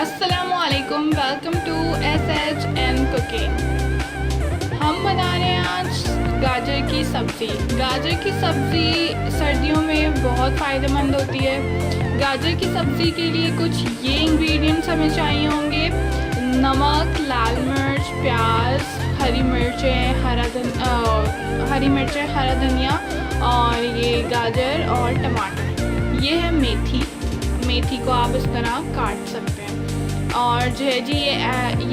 अस्सलामुअलैकुम, welcome to SHN cooking. हम बना रहे हैं आज गाजर की सब्ज़ी। गाजर की सब्ज़ी सर्दियों में बहुत फ़ायदेमंद होती है। गाजर की सब्ज़ी के लिए कुछ ये इंग्रेडिएंट्स हमें चाहिए होंगे: नमक, लाल मिर्च, प्याज, हरी मिर्चें, हरा धनिया और ये गाजर और टमाटर। ये है मेथी। मेथी को आप इस तरह काट सकते हैं। और जो है जी ये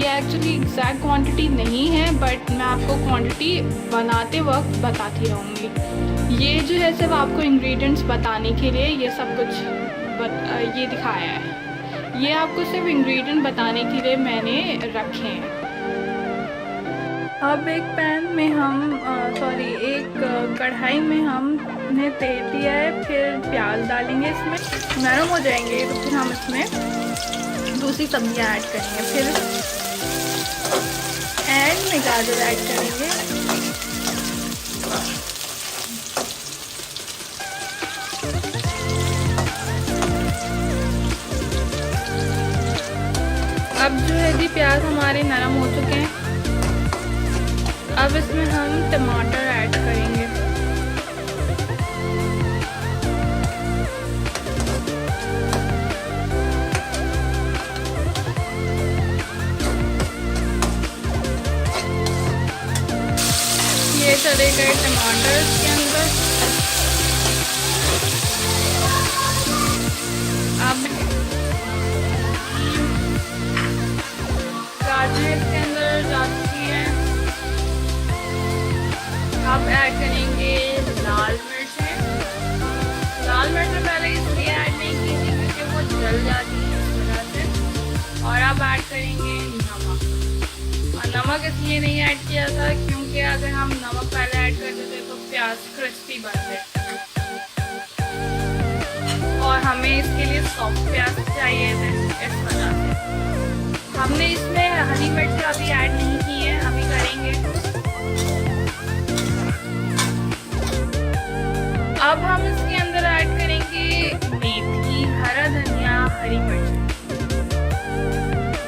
एक्चुअली एग्जैक्ट क्वांटिटी नहीं है, बट मैं आपको क्वांटिटी बनाते वक्त बताती रहूँगी। ये जो है सिर्फ आपको इंग्रेडिएंट्स बताने के लिए ये सब कुछ ये दिखाया है। ये आपको सिर्फ इंग्रेडिएंट बताने के लिए मैंने रखे हैं। अब एक पैन में एक कढ़ाई में हमने तेल दिया है, फिर प्याज डालेंगे, इसमें नरम हो जाएंगे तो फिर हम इसमें दूसरी सब्जियां ऐड करेंगे। फिर एंड में गाजर ऐड करेंगे। अब जो है जी प्याज हमारे नरम हो चुके हैं। अब इसमें हम टमाटर ऐड करेंगे। ये चले गए टमाटर के अंदर। अब गाजर इसके अंदर जा चुकी है। अब ऐड करेंगे लाल मिर्चें। लाल मिर्चें पहले इसलिए ऐड नहीं की थी क्योंकि वो जल जाती है इस वजह से। और अब ऐड करेंगे नमक। और नमक इसलिए नहीं ऐड किया था क्योंकि अगर हम नमक पहले ऐड कर देते तो प्याज क्रिस्पी बन जाए और हमें इसके लिए सॉफ्ट प्याज चाहिए थे, इस वजह से हमने इसमें हरी मिर्च अभी ऐड नहीं की है, अभी करेंगे। अब हम इसके अंदर ऐड करेंगे मेथी, हरा धनिया, हरी मिर्च।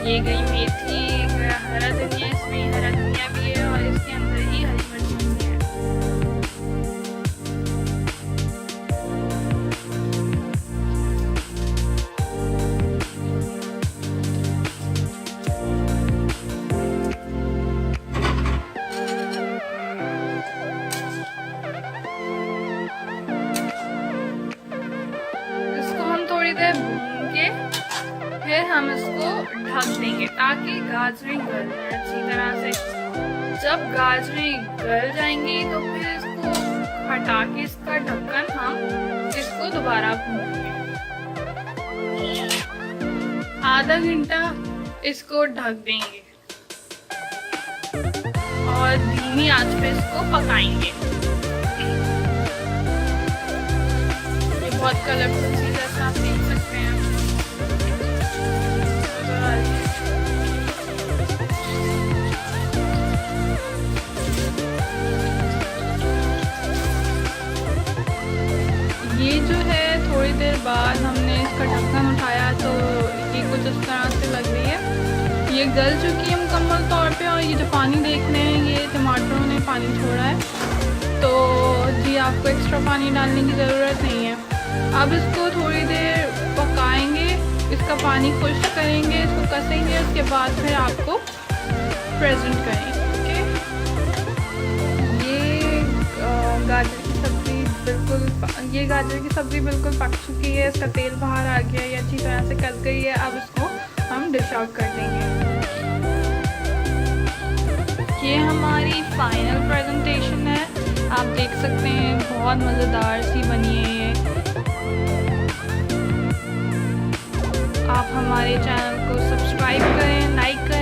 ये गई मेथी, हरा धनिया, इसमें हरा धनिया भी है और इसके अंदर ही हरी मिर्च भी है। फिर हम इसको ढक देंगे ताकि गाजरें गल जाएं अच्छी तरह से। जब गाजरें गल जाएंगी तो फिर इसको हटा के इसका ढक्कन हम इसको दोबारा भूनेंगे। आधा घंटा इसको ढक देंगे और धीमी आंच पे इसको पकाएंगे। ये बहुत कलरफुल चीज है, आप देख सकते हैं। ये जो है थोड़ी देर बाद हमने इसका ढक्कन उठाया तो ये कुछ इस तरह से लग रही है। ये गल चुकी है मुकम्मल तौर पे। और ये जो पानी देख रहे हैं ये टमाटरों ने पानी छोड़ा है, तो जी आपको एक्स्ट्रा पानी डालने की ज़रूरत नहीं है। अब इसको थोड़ी देर पकाएंगे, इसका पानी खुश्क करेंगे, इसको कसेंगे, उसके बाद फिर आपको प्रेजेंट करेंगे। ओके, ये गाजर की सब्ज़ी बिल्कुल पक चुकी है। इसका तेल बाहर आ गया, ये अच्छी तरह से कस गई है। अब इसको हम डिश आउट कर देंगे। ये हमारी फाइनल प्रेजेंटेशन है, आप देख सकते हैं बहुत मज़ेदार सी बनी है ये। आप हमारे चैनल को सब्सक्राइब करें, लाइक करें।